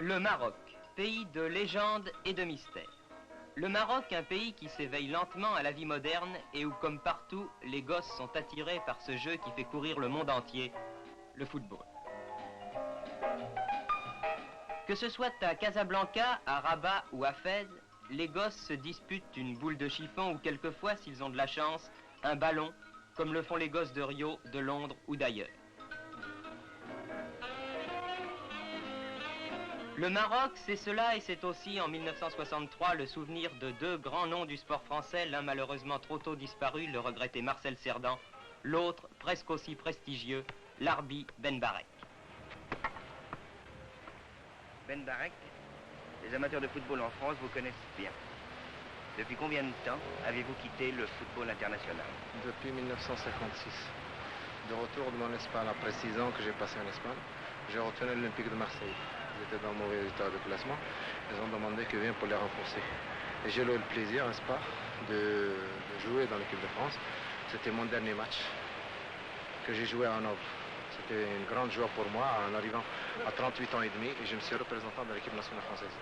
Le Maroc, pays de légende et de mystère. Le Maroc, un pays qui s'éveille lentement à la vie moderne et où, comme partout, les gosses sont attirés par ce jeu qui fait courir le monde entier, le football. Que ce soit à Casablanca, à Rabat ou à Fès, les gosses se disputent une boule de chiffon ou quelquefois, s'ils ont de la chance, un ballon, comme le font les gosses de Rio, de Londres ou d'ailleurs. Le Maroc, c'est cela et c'est aussi en 1963 le souvenir de deux grands noms du sport français, l'un malheureusement trop tôt disparu, le regretté Marcel Cerdan, l'autre presque aussi prestigieux, l'Arbi Ben Barek. Ben Barek, les amateurs de football en France vous connaissent bien. Depuis combien de temps avez-vous quitté le football international? Depuis 1956. De retour de mon Espagne, après 6 ans que j'ai passé en Espagne, j'ai retenu l'Olympique de Marseille. Ils étaient dans le mauvais état de classement. Ils ont demandé que je vienne pour les renforcer. Et j'ai eu le plaisir, n'est-ce pas, de jouer dans l'équipe de France. C'était mon dernier match que j'ai joué en Hanovre. C'était une grande joie pour moi en arrivant à 38 ans et demi et je me suis représentant de l'équipe nationale française.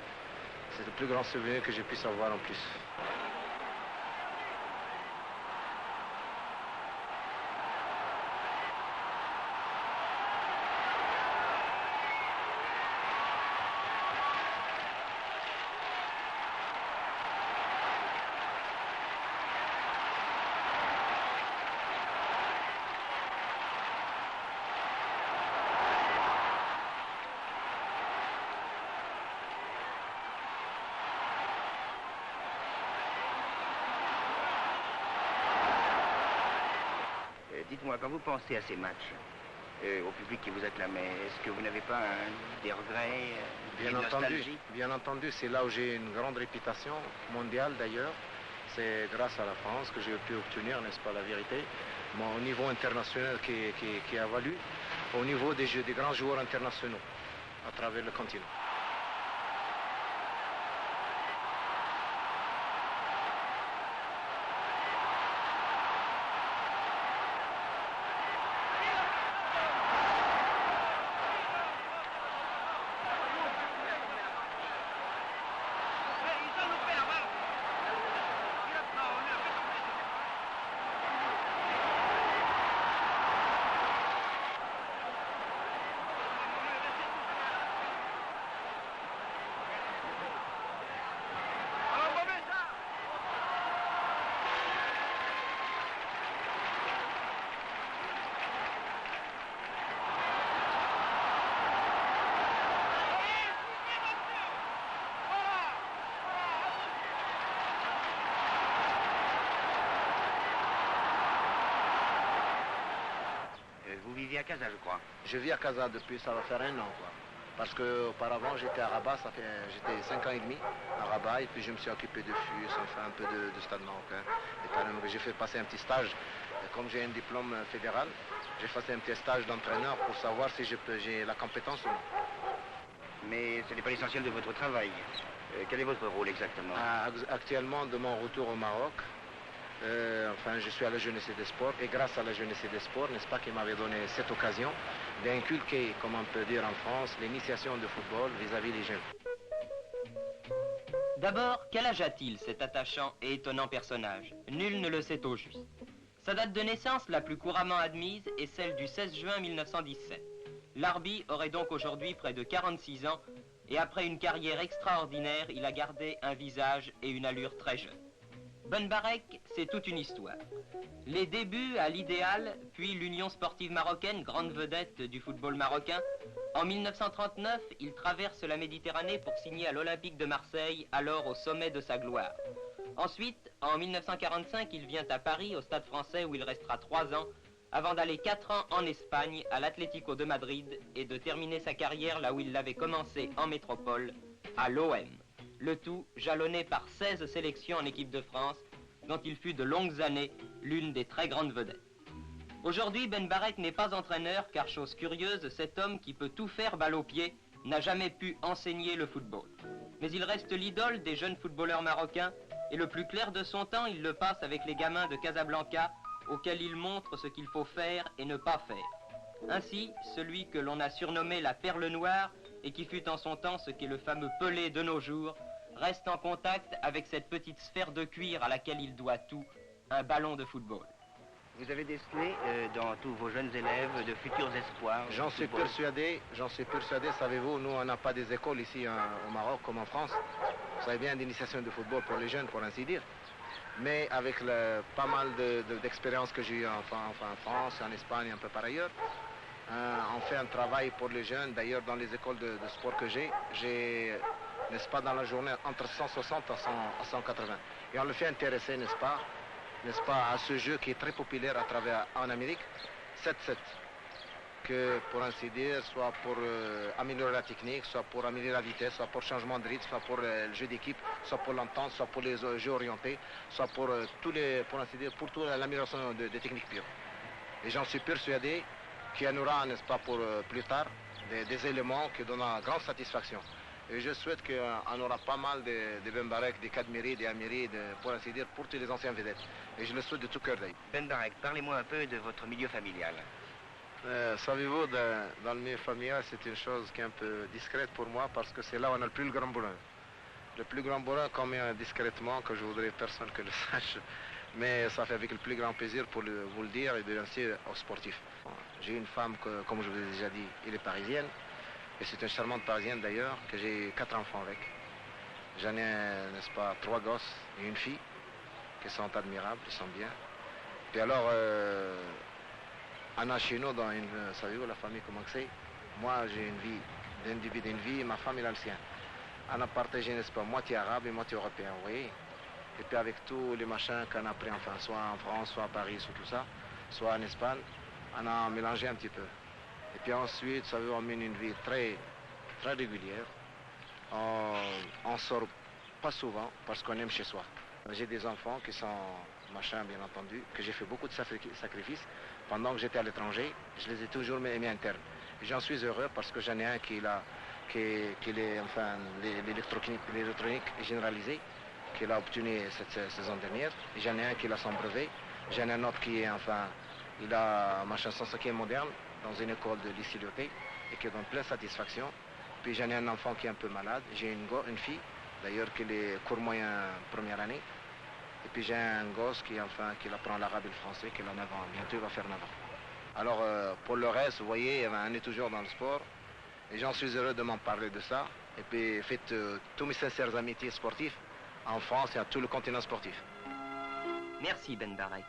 C'est le plus grand souvenir que je puisse avoir en plus. Dites-moi, quand vous pensez à ces matchs, au public qui vous acclamait, est-ce que vous n'avez pas des regrets, des nostalgies? Bien entendu, c'est là où j'ai une grande réputation mondiale d'ailleurs. C'est grâce à la France que j'ai pu obtenir, n'est-ce pas, la vérité, au niveau international qui a valu, au niveau des grands joueurs internationaux à travers le continent. Vous vivez à Casa, je crois. Je vis à Casa depuis, ça va faire 1 an, quoi. Parce qu'auparavant, j'étais à Rabat, j'étais 5 ans et demi à Rabat, et puis je me suis occupé de FUS, enfin un peu de Stade marocain. Et quand même, j'ai fait passer un petit stage, comme j'ai un diplôme fédéral, j'ai fait un petit stage d'entraîneur pour savoir si j'ai la compétence ou non. Mais ce n'est pas l'essentiel de votre travail. Quel est votre rôle exactement? Actuellement, de mon retour au Maroc, je suis à la Jeunesse et des Sports, et grâce à la Jeunesse et des Sports, n'est-ce pas, qui m'avait donné cette occasion d'inculquer, comme on peut dire en France, l'initiation de football vis-à-vis des jeunes. D'abord, quel âge a-t-il, cet attachant et étonnant personnage? Nul ne le sait au juste. Sa date de naissance la plus couramment admise est celle du 16 juin 1917. L'Arbi aurait donc aujourd'hui près de 46 ans, et après une carrière extraordinaire, il a gardé un visage et une allure très jeune. Ben Barek, c'est toute une histoire. Les débuts à l'Idéal, puis l'Union sportive marocaine, grande vedette du football marocain. En 1939, il traverse la Méditerranée pour signer à l'Olympique de Marseille, alors au sommet de sa gloire. Ensuite, en 1945, il vient à Paris, au Stade français, où il restera 3 ans, avant d'aller 4 ans en Espagne, à l'Atlético de Madrid, et de terminer sa carrière là où il l'avait commencé en métropole, à l'OM. Le tout jalonné par 16 sélections en équipe de France, dont il fut de longues années l'une des très grandes vedettes. Aujourd'hui, Ben Barek n'est pas entraîneur, car chose curieuse, cet homme qui peut tout faire balle au pied n'a jamais pu enseigner le football. Mais il reste l'idole des jeunes footballeurs marocains, et le plus clair de son temps, il le passe avec les gamins de Casablanca, auxquels il montre ce qu'il faut faire et ne pas faire. Ainsi, celui que l'on a surnommé la perle noire et qui fut en son temps ce qu'est le fameux Pelé de nos jours, reste en contact avec cette petite sphère de cuir à laquelle il doit tout, un ballon de football. Vous avez décelé dans tous vos jeunes élèves de futurs espoirs. J'en suis persuadé, savez-vous, nous on n'a pas des écoles ici au Maroc comme en France. Vous savez bien, d'initiation de football pour les jeunes, pour ainsi dire. Mais avec pas mal d'expériences que j'ai eues en France, en Espagne, un peu par ailleurs, on fait un travail pour les jeunes. D'ailleurs, dans les écoles de sport que j'ai, n'est-ce pas, dans la journée, entre 160 à 180. Et on le fait intéresser, n'est-ce pas, à ce jeu qui est très populaire en Amérique, 7-7. Que, pour ainsi dire, soit pour améliorer la technique, soit pour améliorer la vitesse, soit pour changement de rythme, soit pour le jeu d'équipe, soit pour l'entente, soit pour les jeux orientés, soit pour pour ainsi dire, pour toute l'amélioration des techniques pures. Et j'en suis persuadé qu'il y en aura, n'est-ce pas, pour plus tard, des éléments qui donnent grande satisfaction. Et je souhaite qu'on aura pas mal de Ben Barek, des Kadmiri, des Amiri, pour ainsi dire, pour tous les anciens vedettes. Et je le souhaite de tout cœur d'ailleurs. Ben Barek, parlez-moi un peu de votre milieu familial. Savez-vous, dans le milieu familial, c'est une chose qui est un peu discrète pour moi parce que c'est là où on a le plus grand bonheur. Le plus grand bonheur, comme discrètement, que je voudrais personne que le sache, mais ça fait avec le plus grand plaisir pour vous le dire et de lancer aux sportifs. J'ai une femme, comme je vous ai déjà dit, elle est parisienne, et c'est une charmante parisienne d'ailleurs, que j'ai 4 enfants avec. J'en ai, n'est-ce pas, 3 gosses et une fille, qui sont admirables, ils sont bien. Puis alors, on a chez nous, savez-vous, la famille, comment c'est? Moi, j'ai une vie, d'individu d'une vie, et ma femme, elle a le sien. On a partagé, n'est-ce pas, moitié arabe et moitié européen, vous voyez? Et puis avec tous les machins qu'on a pris, enfin, soit en France, soit à Paris, soit tout ça, soit en Espagne, on a mélangé un petit peu. Et puis ensuite, vous savez, on mène une vie très, très régulière. On sort pas souvent parce qu'on aime chez soi. J'ai des enfants qui sont machin, bien entendu, que j'ai fait beaucoup de sacrifices. Pendant que j'étais à l'étranger, je les ai toujours aimés internes. Et j'en suis heureux parce que j'en ai un qui est, enfin, l'électronique généralisée, qu'il a obtenu cette saison dernière. Et j'en ai un qui a son brevet. J'en ai un autre qui est, enfin, il a machin son cinquième moderne dans une école de lycée Lyoté et qui donne pleine satisfaction. Puis j'en ai un enfant qui est un peu malade. J'ai une fille, d'ailleurs, qui est cours moyen première année. Et puis j'ai un gosse qui apprend l'arabe et le français, qui a 9 ans. Bientôt, il va faire 9 ans. Alors, pour le reste, vous voyez, on est toujours dans le sport. Et j'en suis heureux de m'en parler de ça. Et puis, faites tous mes sincères amitiés sportifs en France et à tout le continent sportif. Merci Ben Barek.